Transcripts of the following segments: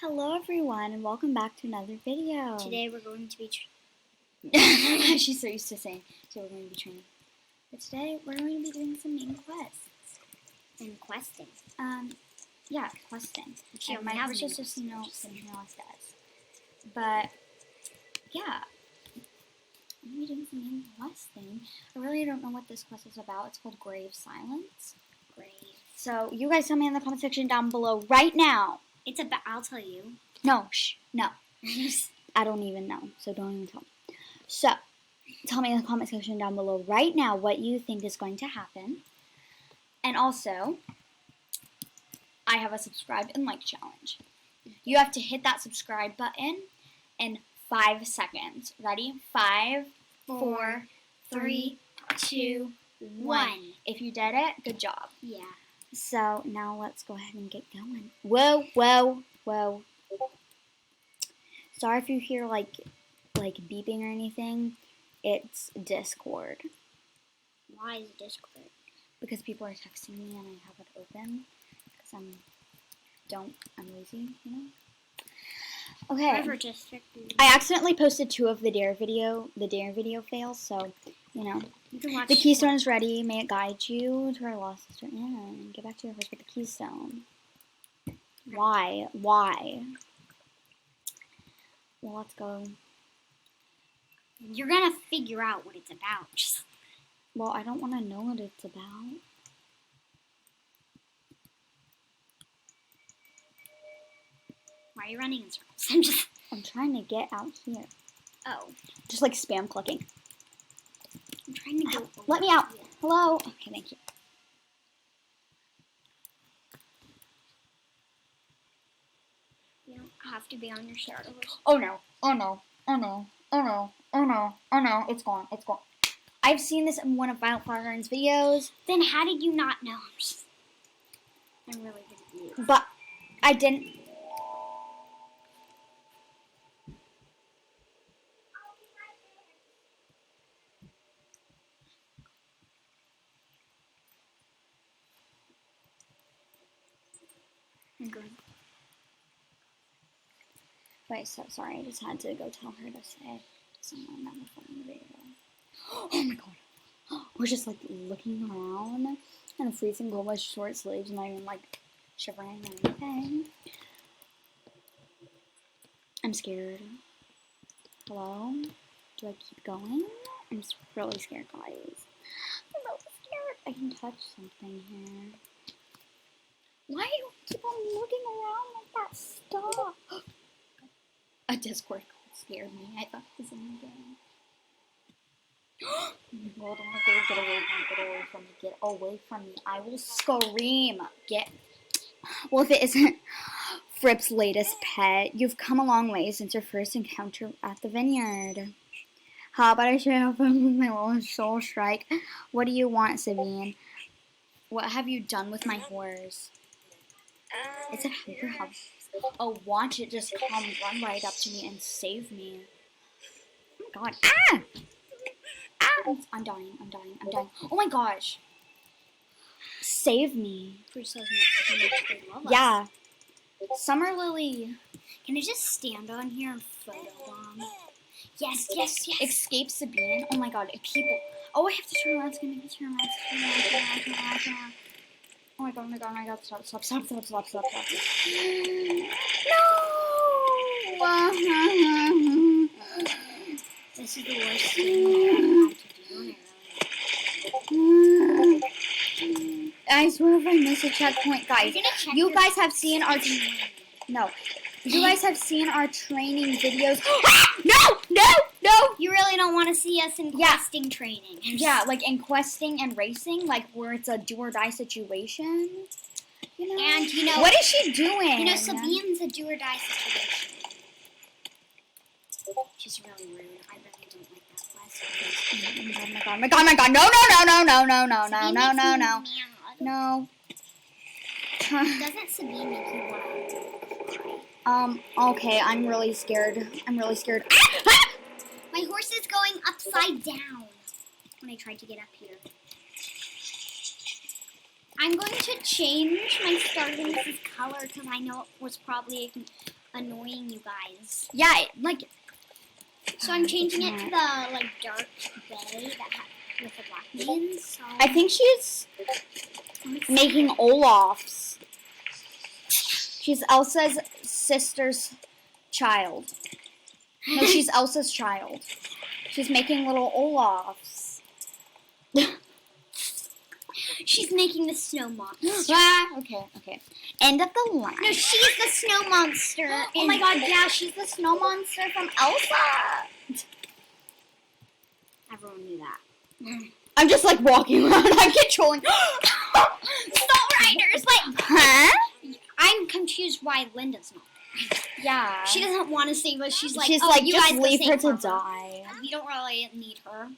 Hello everyone and welcome back to another video. Today we're going to be She's so used to saying, so we're going to be training. But today we're going to be doing some main quests. and questing. Yeah, questing. She And my only has horse main is just, quests. something else does. But, yeah. I'm going to be doing some main questing. I really don't know what this quest is about. It's called Grave Silence. Great. So, you guys tell me in the comment section down below right now. It's about. I'll tell you. No, shh, no. I don't even know, so don't even tell me. So, tell me in the comment section down below right now what you think is going to happen. And also, I have a subscribe and like challenge. You have to hit that subscribe button in 5 seconds. Ready? 5, 4, 3, 2, 1. If you did it, good job. Yeah. So, now let's go ahead and get going. Whoa, whoa, whoa. Sorry if you hear like beeping or anything. It's Discord. Why is Discord? Because people are texting me and I have it open. Because I'm lazy, you know? Okay. Whoever just checked me. I accidentally posted 2 of the dare video fails, so, you know. You can watch The keystone is ready. May it guide you to our lost sister. Yeah, get back to your horse with the keystone. Why? Why? Well, let's go. You're gonna figure out what it's about. Just Well, I don't want to know what it's about. why are you running in circles? I'm trying to get out here. Oh, Just like spam clicking. I'm trying to go. Let me out. Hello. Okay, thank you. You don't have to be on your starter horse. Oh no. Oh no. Oh no. Oh no. Oh no. Oh no. It's gone. It's gone. I've seen this in one of Wildflower Gardens videos, Then how did you not know? I'm really confused. but I didn't. I'm good. Wait, so sorry. I just had to go tell her to say to someone that was on the video. Oh my god. We're just like looking around in a freezing cold with short sleeves and not even like shivering or anything. I'm scared. Hello? Do I keep going? I'm just really scared, guys. I'm really scared. I can touch something here. Why do you keep on looking around like that? Stop. A Discord call scared me. I thought it was in the game. Oh my god, get away from me. Get away from me. I will scream. Well, if it isn't Fripp's latest pet, you've come a long way since your first encounter at the vineyard. How about I share up with my little soul strike? What do you want, Sabine? What have you done with my horse? Is it your house? Oh, watch it just come run right up to me and save me. Oh my god. Ah! Ah! I'm dying. Oh my gosh. Save me. Bruce says how much they love us. Yeah. Summer Lily. Can I just stand on here and photobomb? Yes, yes, yes. Escape Sabine. Oh my god. People. Oh, I have to turn around. It's gonna make me turn around. Oh my god. Stop. No! This is the worst thing I have to do. I swear if I miss a checkpoint, guys. You guys have seen our You guys have seen our training videos. No! You really don't want to see us in questing training. Yeah, like in questing and racing, like where it's a do or die situation. You know? And you know What is she doing? You know, Sabine's a do or die situation. She's really rude. I really don't like that quest. Oh my god. No. Sabine makes me mad. No. Doesn't Sabine make you want to cry? Okay, I'm really scared. My horse is going upside down when I tried to get up here. I'm going to change my starting horse's color because I know it was probably annoying you guys. Yeah, like. So I'm changing it to the like dark bay with the black minions. So I think she's making Olaf's. She's Elsa's sister's child. No, she's Elsa's child. She's making little Olafs. she's making the snow monster. Okay. End of the line. No, she's the snow monster. Oh my god, yeah, she's the snow monster from Elsa. Everyone knew that. I'm just like walking around. I'm controlling. Soul Riders, like, Huh? I'm confused why Linda's not. Yeah. She doesn't want to save us. She's like, She's oh, like, you just guys leave her save to die. We don't really need her.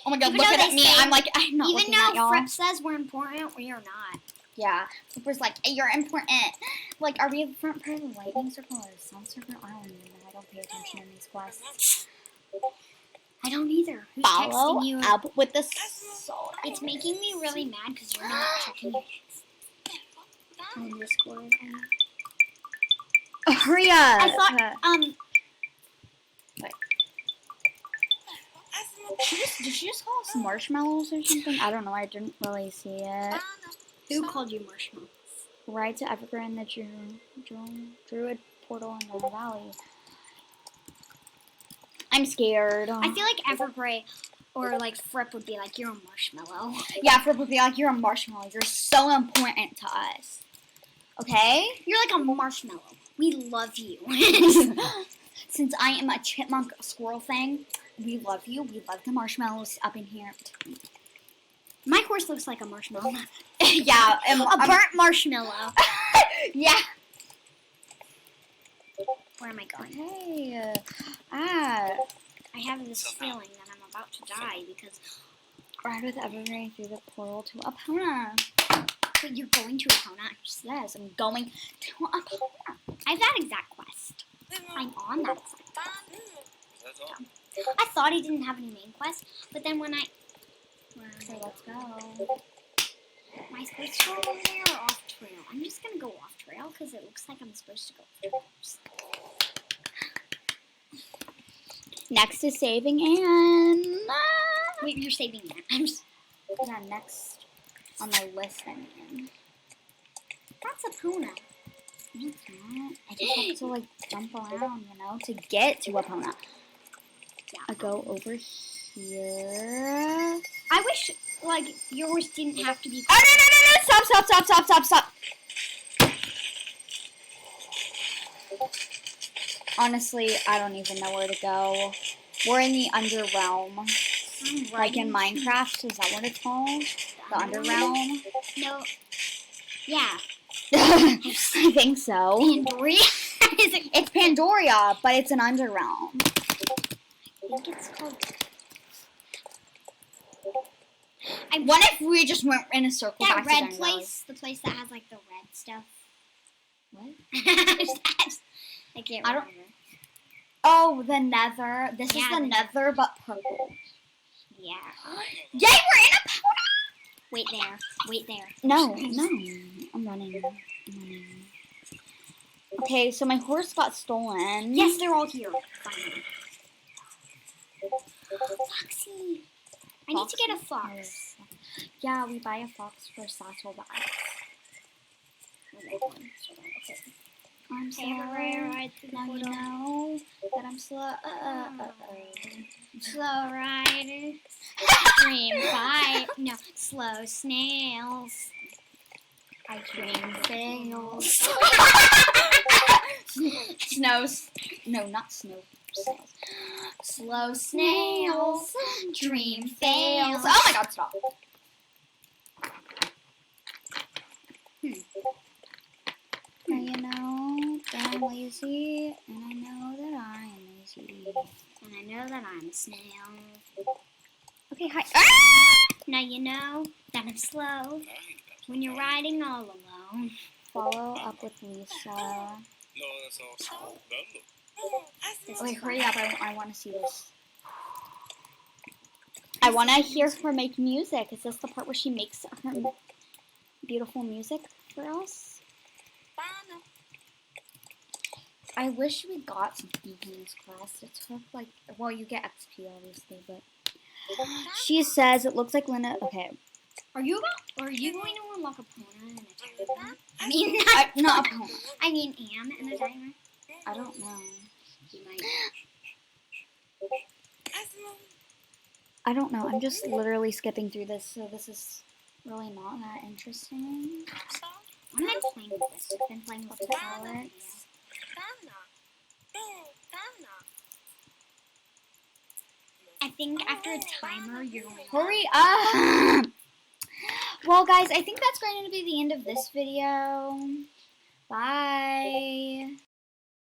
Oh my god, Even look though at they me. say- I'm like, I'm not Even looking at though y'all. Fripp says we're important, we are not. Yeah. Flipper's like, hey, you're important. Like, are we in front part of the lightning circle or the sun circle? I don't even know. I don't pay attention in these quests. I don't either. Who's Follow texting you? up with the soul. It's making me really mad because you're not checking it on Discord. Hurry up. I thought, Did she just call us marshmallows or something? I don't know. I didn't really see it. who called you Marshmallow? Ride to Evergreen, the Druid portal in the valley. I'm scared. I feel like Evergrey or like Fripp would be like, you're a marshmallow. Yeah, Fripp would be like, you're a marshmallow. You're so important to us. Okay? You're like a marshmallow. We love you. Since I am a chipmunk squirrel thing, we love you. We love the marshmallows up in here. My horse looks like a marshmallow. Yeah. A burnt marshmallow. Yeah. Where am I going? Hey. I have this feeling that I'm about to die because Ride with Evergreen through the portal to Epona. wait, you're going to Epona. Yes, I'm going to Epona. I have that exact quest. I'm on that exact quest. I thought he didn't have any main quests, but then when Okay, let's go. am I supposed to go over there or off trail? I'm just gonna go off trail because it looks like I'm supposed to go off trail. Next is saving Anne. Wait, you're saving that. I'm just, Yeah, next on my list, I mean. that's Epona. No, it's not. I just have to, like, jump around, you know, to get to Epona. Yeah. I go over here. I wish, like, your horse didn't have to be. Oh, no. Stop. Honestly, I don't even know where to go. We're in the Underrealm. Like in Minecraft, is that what it's called? The Underrealm? No. Yeah. I think so. Pandoria? Is it? It's Pandoria, but it's an Underrealm. I think it's called. What if we just went in a circle That back red to place, the place that has like the red stuff. What? I can't I don't- remember. Oh, the Nether. This is Yeah, the the Nether, but purple. Yeah. Yay, we're in Epona! Wait there. Wait there. No. I'm running. Okay, so my horse got stolen. Yes, they're all here. Finally. Foxy. I need to get a fox. Yeah, we buy a fox for Satchel Bags. Okay. I'm Hey, right through the Now you portal. know that I'm slow. Slow rider. Dream fight. No, slow snails. I dream sails. Snows. No, not snow snails. Slow snails. Dream fails. Oh my god, stop. Now you know that I'm lazy, and I know that I am lazy. And I know that I'm a snail. Okay, hi. Ah! Now you know that I'm slow when you're riding all alone. Follow up with Lisa. This Wait, is hurry fun. up. I want to see this. I want to hear her make music. Is this the part where she makes her beautiful music for us? I wish we got something from this quest. It took like, well, you get XP obviously, but she says it looks like Linda. Okay, Are you going to unlock Epona in a timer? I mean, not Epona. I mean Am in a timer. I don't know. You might. I don't know. I'm just literally skipping through this, so this is really not that interesting. I'm not playing with this. I've been playing with the Alex. I think after a timer, you're going to... Hurry up! Well, guys, I think that's going to be the end of this video. Bye.